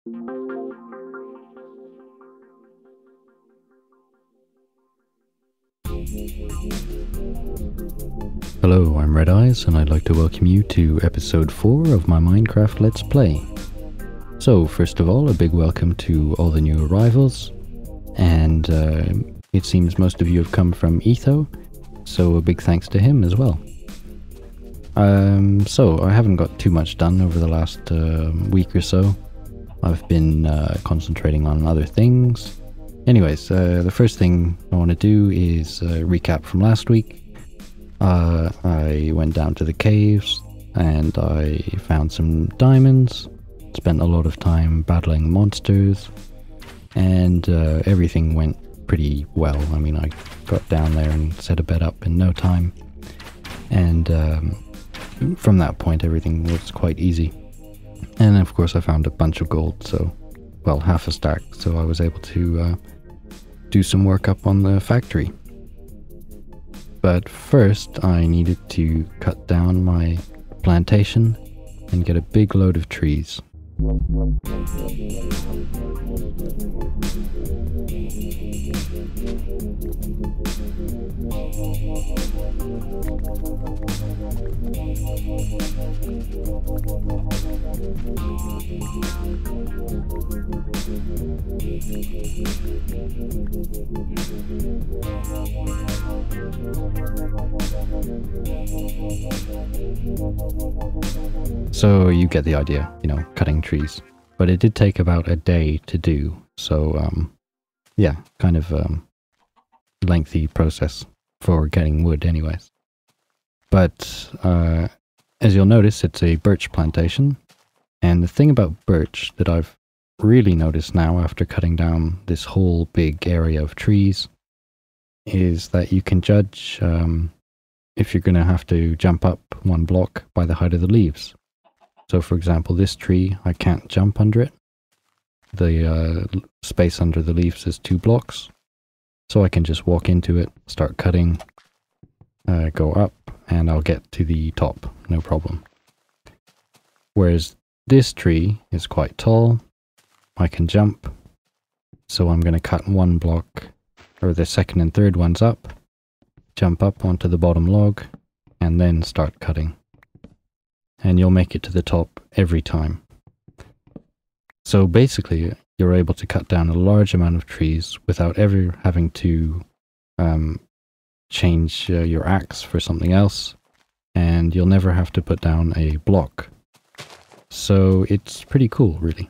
Hello, I'm Red3yz, and I'd like to welcome you to episode 4 of my Minecraft Let's Play. So, first of all, a big welcome to all the new arrivals, and it seems most of you have come from Etho, so a big thanks to him as well. So, I haven't got too much done over the last week or so. I've been concentrating on other things. Anyways, the first thing I want to do is recap from last week. I went down to the caves and I found some diamonds, spent a lot of time battling monsters, and everything went pretty well. I mean, I got down there and set a bed up in no time, and from that point everything was quite easy. And of course I found a bunch of gold, so, well, half a stack, so I was able to do some work up on the factory. But first I needed to cut down my plantation and get a big load of trees. So you get the idea, you know, cutting trees. But it did take about a day to do, so yeah, kind of lengthy process for getting wood anyways. But as you'll notice, it's a birch plantation, and the thing about birch that I've really noticed now after cutting down this whole big area of trees is that you can judge if you're going to have to jump up one block by the height of the leaves. So for example, this tree, I can't jump under it. The space under the leaves is 2 blocks. So I can just walk into it, start cutting, go up, and I'll get to the top, no problem. Whereas this tree is quite tall, I can jump, so I'm going to cut one block, or the second and third ones up, jump up onto the bottom log, and then start cutting. And you'll make it to the top every time. So basically, you're able to cut down a large amount of trees without ever having to change your axe for something else, and you'll never have to put down a block. So it's pretty cool, really.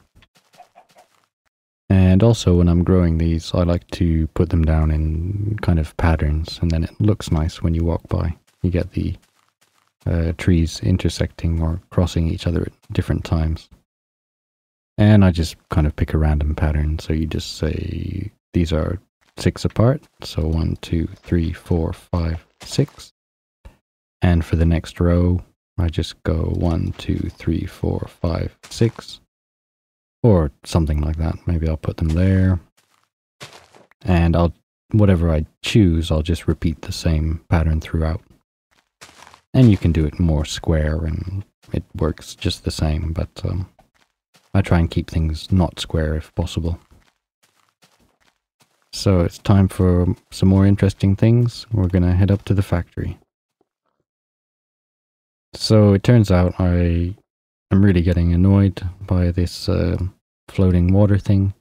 And also, when I'm growing these, I like to put them down in kind of patterns, and then it looks nice when you walk by. You get the trees intersecting or crossing each other at different times. And I just kind of pick a random pattern, so you just say these are 6 apart, so 1, 2, 3, 4, 5, 6. And for the next row, I just go 1, 2, 3, 4, 5, 6. Or something like that. Maybe I'll put them there. And whatever I choose, I'll just repeat the same pattern throughout. And you can do it more square and it works just the same, but I try and keep things not square if possible. So it's time for some more interesting things. We're gonna head up to the factory. So it turns out I am really getting annoyed by this floating water thing.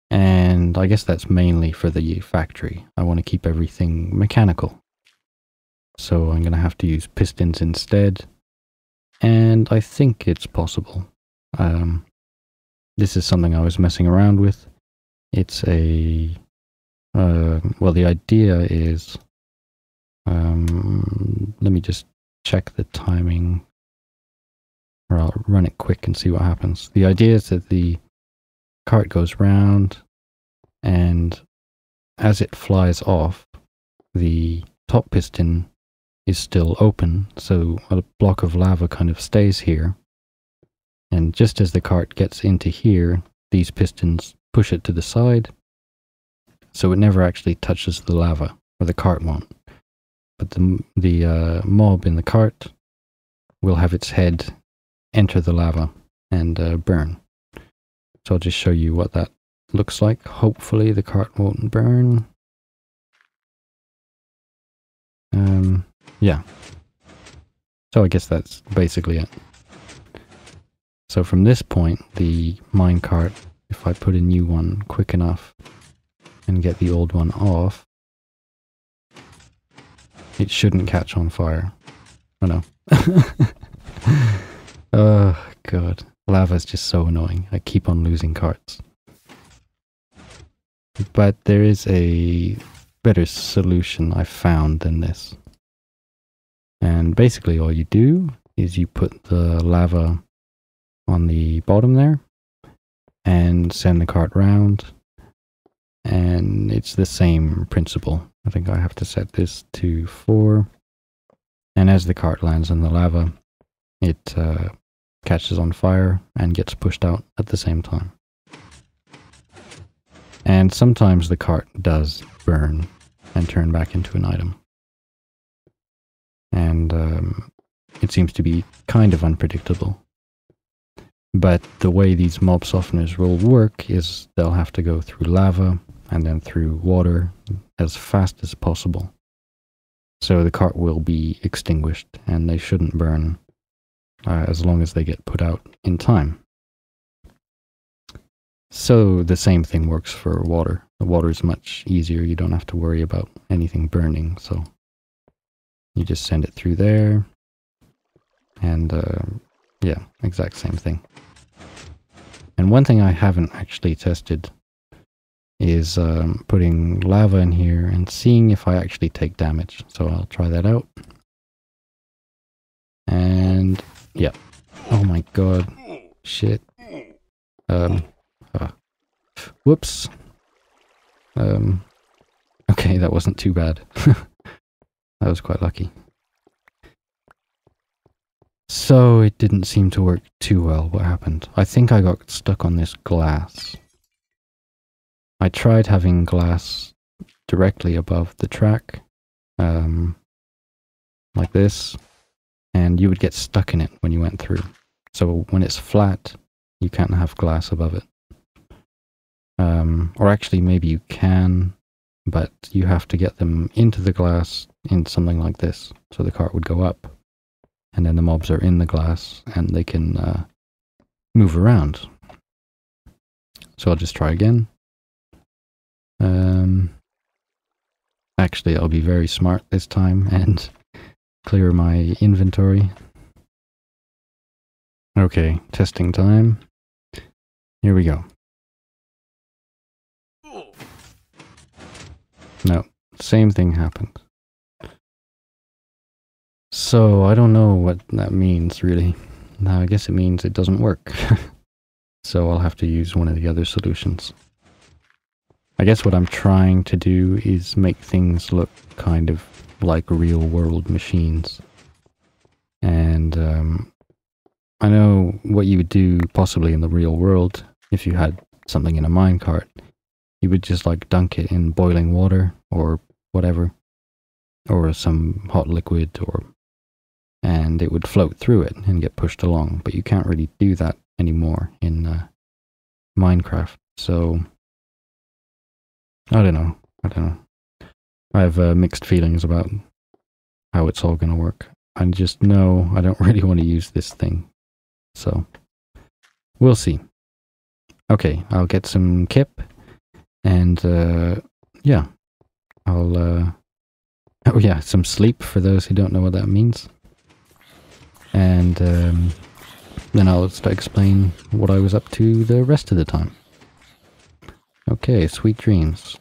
And I guess that's mainly for the factory. I want to keep everything mechanical. So I'm going to have to use pistons instead. And I think it's possible. This is something I was messing around with. It's a... well, the idea is... let me just check the timing. Or I'll run it quick and see what happens. The idea is that the cart goes round, and as it flies off, the top piston is still open, so a block of lava kind of stays here. And just as the cart gets into here, these pistons push it to the side, so it never actually touches the lava, or the cart won't. But the mob in the cart will have its head enter the lava and burn. So I'll just show you what that looks like. Hopefully the cart won't burn. Yeah. So I guess that's basically it. So from this point, the minecart, if I put a new one quick enough and get the old one off, it shouldn't catch on fire. Oh no. Oh god. Lava is just so annoying. I keep on losing carts. But there is a better solution I found than this. And basically all you do is you put the lava on the bottom there and send the cart round, and it's the same principle. I think I have to set this to 4, and as the cart lands in the lava, it catches on fire and gets pushed out at the same time. And sometimes the cart does burn and turn back into an item. And it seems to be kind of unpredictable. But the way these mob softeners will work is they'll have to go through lava and then through water as fast as possible. So the cart will be extinguished and they shouldn't burn as long as they get put out in time. So the same thing works for water. The water is much easier. You don't have to worry about anything burning. So you just send it through there. And yeah, exact same thing. And one thing I haven't actually tested is putting lava in here and seeing if I actually take damage. So I'll try that out. And yeah. Oh my god. Shit. Whoops. Okay, that wasn't too bad. That was quite lucky. So it didn't seem to work too well. What happened? I think I got stuck on this glass. I tried having glass directly above the track, like this, and you would get stuck in it when you went through. So when it's flat, you can't have glass above it. Or actually maybe you can, but you have to get them into the glass in something like this. So the cart would go up, and then the mobs are in the glass, and they can move around. So I'll just try again. Actually, I'll be very smart this time and clear my inventory. Okay, testing time. Here we go. No, same thing happened. So, I don't know what that means, really. Now, I guess it means it doesn't work. So I'll have to use one of the other solutions. I guess what I'm trying to do is make things look kind of like real-world machines. And I know what you would do possibly in the real world if you had something in a minecart. You would just like dunk it in boiling water or whatever, or some hot liquid, and it would float through it and get pushed along. But you can't really do that anymore in Minecraft. So I don't know. I have mixed feelings about how it's all going to work. I just know I don't really want to use this thing. So we'll see. Okay, I'll get some kip. And yeah, I'll oh yeah, some sleep for those who don't know what that means. And then I'll start explain what I was up to the rest of the time. Okay, sweet dreams.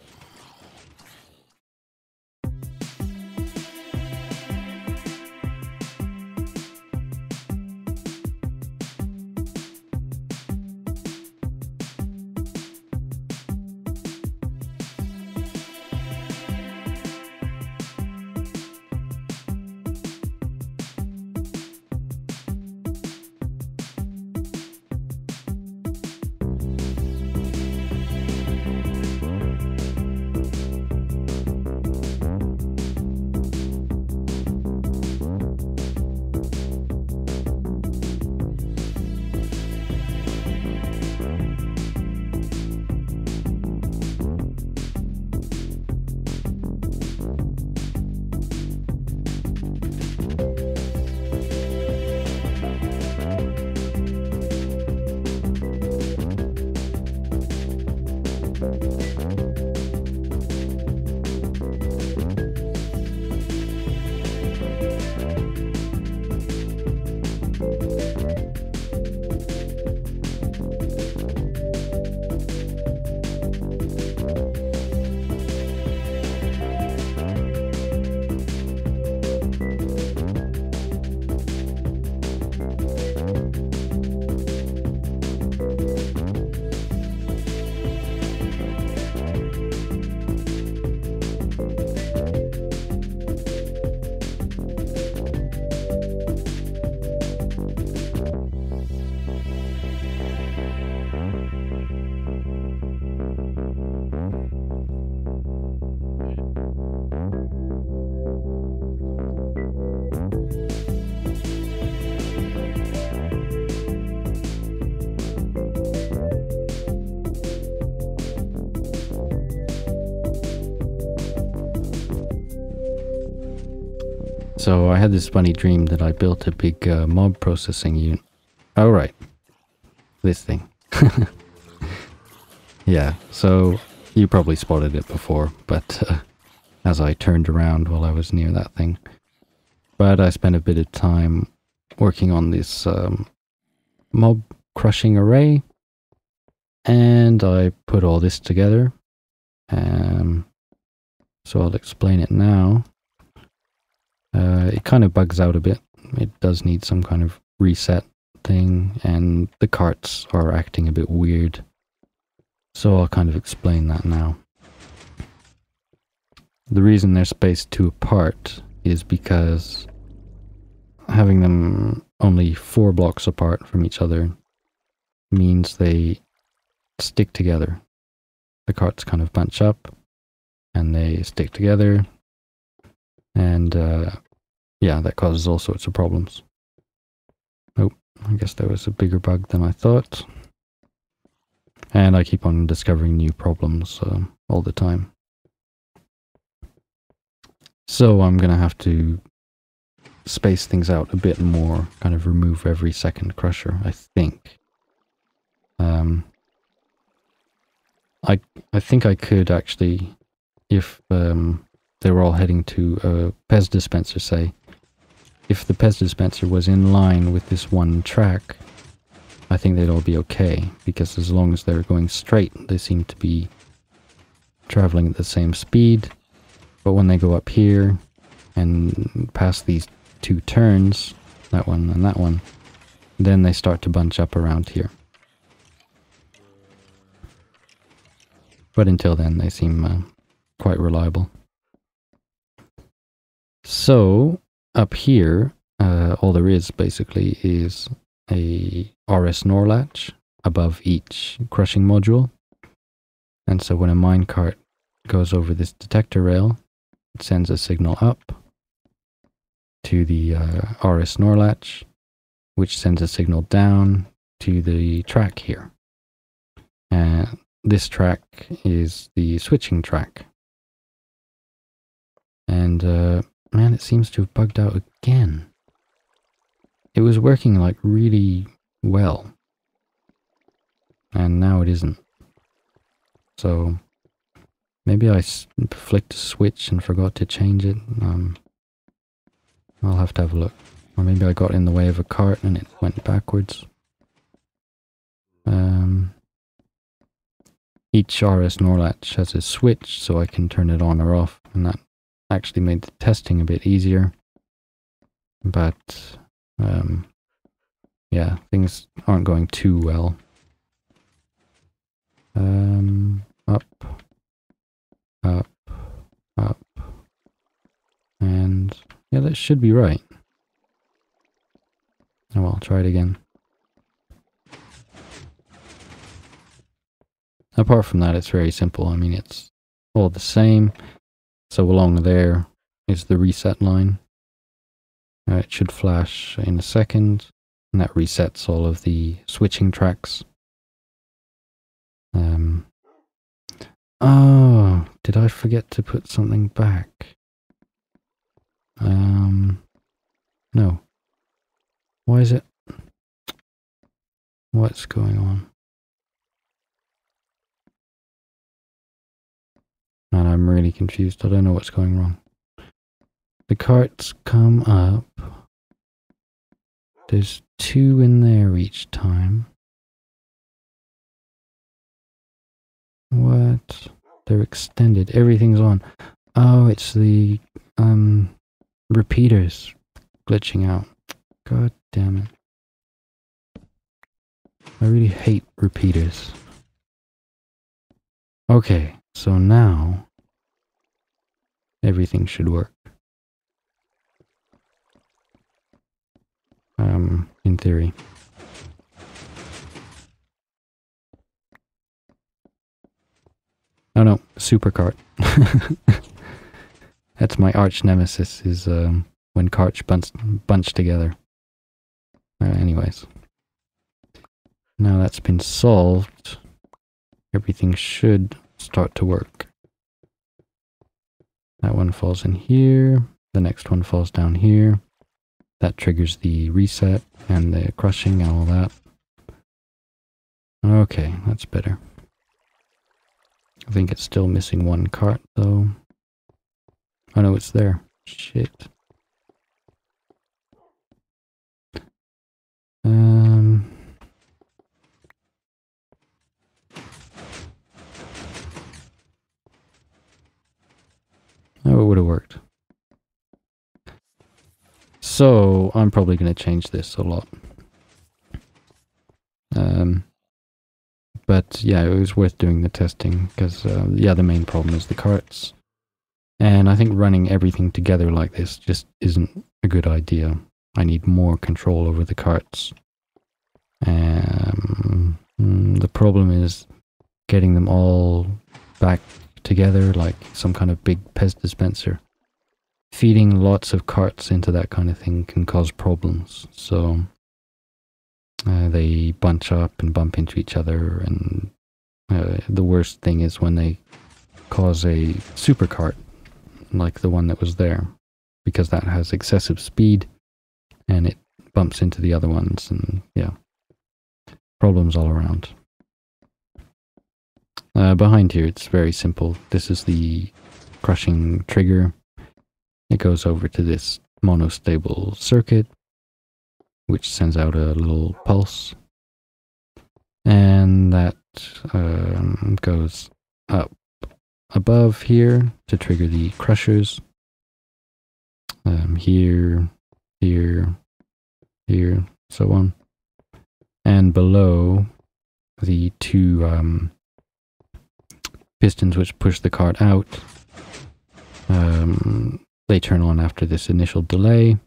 So I had this funny dream that I built a big mob processing unit. Oh, right. This thing. Yeah, so you probably spotted it before, but as I turned around while I was near that thing. But I spent a bit of time working on this mob crushing array, and I put all this together. So I'll explain it now. It kind of bugs out a bit. It does need some kind of reset thing, and the carts are acting a bit weird. So I'll kind of explain that now. The reason they're spaced 2 apart is because having them only 4 blocks apart from each other means they stick together. The carts kind of bunch up and they stick together, and yeah, that causes all sorts of problems. Oh, I guess there was a bigger bug than I thought. And I keep on discovering new problems all the time. So I'm going to have to space things out a bit more, kind of remove every second crusher, I think. I think I could actually, if they were all heading to a Pez dispenser, say, if the Pez dispenser was in line with this one track, I think they'd all be okay, because as long as they're going straight, they seem to be traveling at the same speed. But when they go up here and pass these 2 turns, that one and that one, then they start to bunch up around here. But until then, they seem quite reliable. So, up here, all there is basically is a RS NOR latch above each crushing module. And so when a minecart goes over this detector rail, it sends a signal up to the RS NOR latch, which sends a signal down to the track here. And this track is the switching track. And man, it seems to have bugged out again. It was working like really well, and now it isn't. So maybe I flicked a switch and forgot to change it. I'll have to have a look. Or maybe I got in the way of a cart and it went backwards. Each RS NOR latch has a switch, so I can turn it on or off, and that actually made the testing a bit easier. But yeah, things aren't going too well. Up, up, up, and yeah, that should be right. Oh well, try it again. Apart from that, it's very simple. I mean, it's all the same. So along there is the reset line. It should flash in a second, and that resets all of the switching tracks. Oh, did I forget to put something back? No. Why is it? What's going on? And I'm really confused. I don't know what's going wrong. The carts come up. There's 2 in there each time. What? They're extended. Everything's on. Oh, it's the repeaters glitching out. God damn it. I really hate repeaters. Okay, so now everything should work. In theory. Oh no, supercart. That's my arch nemesis, is when carts bunch together. Anyways. Now that's been solved, everything should start to work. That one falls in here. the next one falls down here. That triggers the reset and the crushing and all that. Okay, that's better. I think it's still missing one cart though. Oh no, it's there. Shit. Oh, it would have worked. So, I'm probably going to change this a lot. But yeah, it was worth doing the testing, because yeah, the main problem is the carts. And I think running everything together like this just isn't a good idea. I need more control over the carts. The problem is getting them all back together like some kind of big pest dispenser. Feeding lots of carts into that kind of thing can cause problems. So they bunch up and bump into each other, and the worst thing is when they cause a super cart like the one that was there, because that has excessive speed and it bumps into the other ones, and yeah, problems all around. Behind here it's very simple. This is the crushing trigger. It goes over to this monostable circuit, which sends out a little pulse, and that goes up above here to trigger the crushers. Here, so on. And below, the two pistons which push the cart out, they turn on after this initial delay,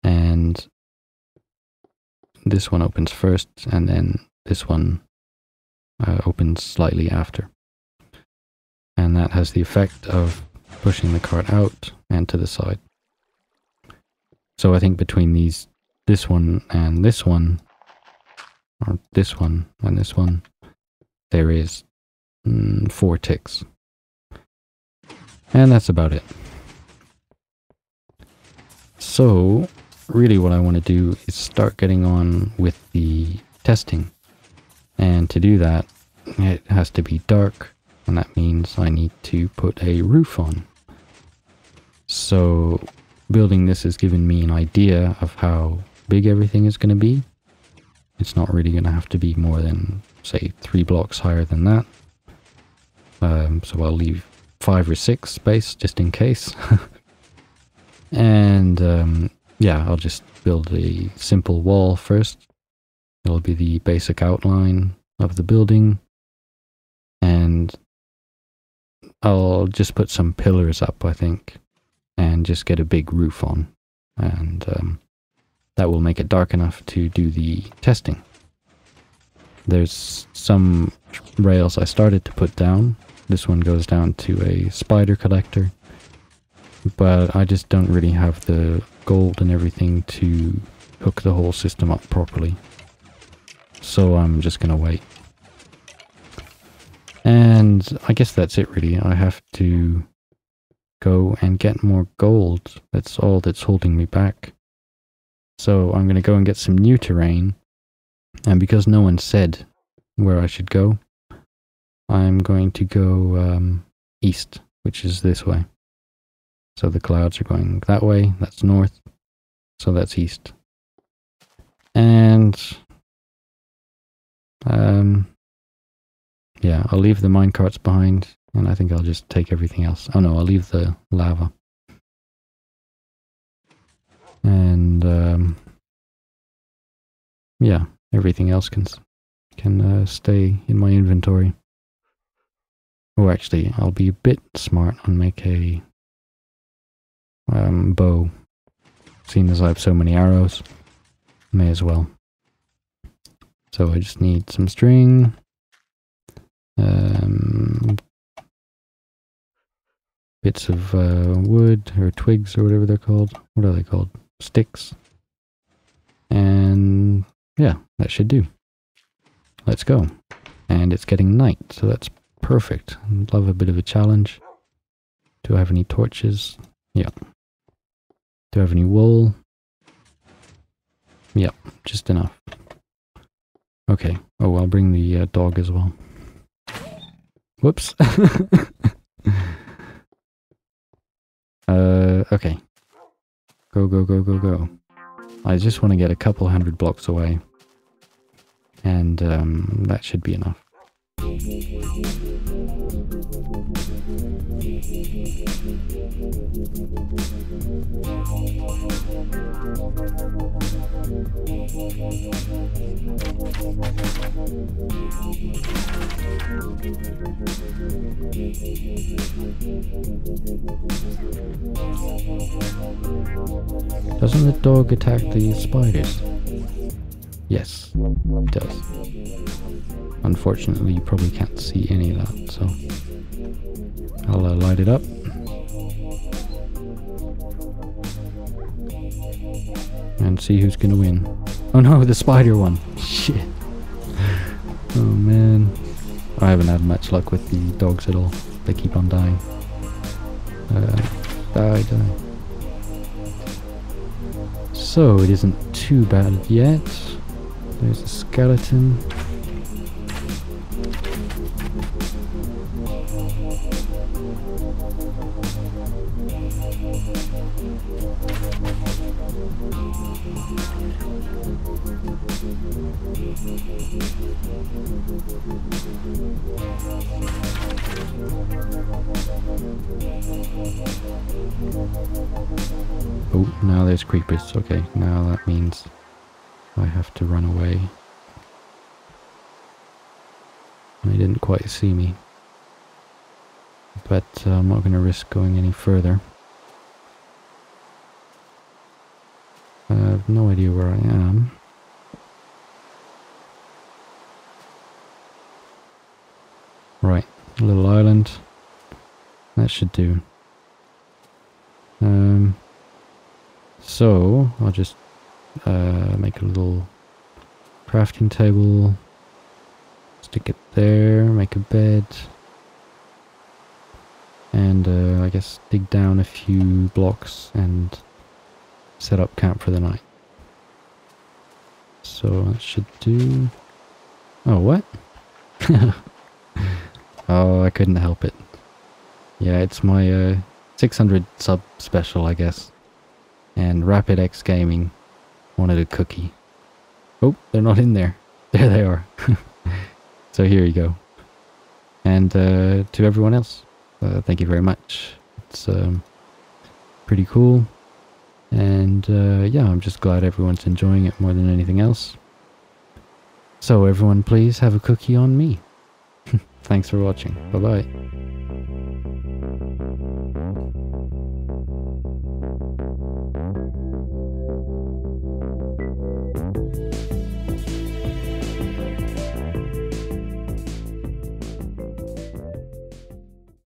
and this one opens first, and then this one opens slightly after. And that has the effect of pushing the cart out and to the side. So I think between this one and this one, or this one and this one, there is 4 ticks. And that's about it. So, really what I want to do is start getting on with the testing. And to do that, it has to be dark, and that means I need to put a roof on. So, building this has given me an idea of how big everything is going to be. It's not really going to have to be more than, say, 3 blocks higher than that. So I'll leave 5 or 6 space just in case. And yeah, I'll just build a simple wall first. It'll be the basic outline of the building. And I'll just put some pillars up, I think, and just get a big roof on. And that will make it dark enough to do the testing. There's some rails I started to put down. This one goes down to a spider collector, but I just don't really have the gold and everything to hook the whole system up properly. So I'm just gonna wait. And I guess that's it really. I have to go and get more gold. That's all that's holding me back. So I'm gonna go and get some new terrain. And because no one said where I should go, I'm going to go east, which is this way. So the clouds are going that way, that's north, so that's east. And yeah, I'll leave the minecarts behind, and I think I'll just take everything else. Oh no, I'll leave the lava. And yeah, everything else can stay in my inventory. Oh, actually, I'll be a bit smart and make a bow. Seeing as I have so many arrows, may as well. So I just need some string. Bits of wood, or twigs, or whatever they're called. What are they called? Sticks. And yeah, that should do. Let's go. And it's getting night, so that's perfect. Love a bit of a challenge. Do I have any torches? Yeah. Do I have any wool? Yep, just enough. Okay. Oh, I'll bring the dog as well. Whoops. Okay. Go, go, go, go, go. I just want to get a couple 100 blocks away. And that should be enough. Doesn't the dog attack the spiders? Yes, it does. Unfortunately, you probably can't see any of that, so I'll light it up. And see who's gonna win. Oh no, the spider won! Shit! Oh man. I haven't had much luck with the dogs at all. They keep on dying. Die. So, it isn't too bad yet. There's a skeleton. Oh, now there's creepers. Okay, now that means I have to run away. They didn't quite see me. But I'm not going to risk going any further. I have no idea where I am. Right, a little island. That should do. So, I'll just make a little crafting table, stick it there, make a bed, and I guess dig down a few blocks and set up camp for the night. So that should do... Oh, what? Oh, I couldn't help it. Yeah, it's my 600 sub special, I guess. And Rapid X Gaming wanted a cookie. Oh, they're not in there. There they are. So here you go. And to everyone else, thank you very much. It's pretty cool. And yeah, I'm just glad everyone's enjoying it more than anything else. So everyone, please have a cookie on me. Thanks for watching. Bye-bye.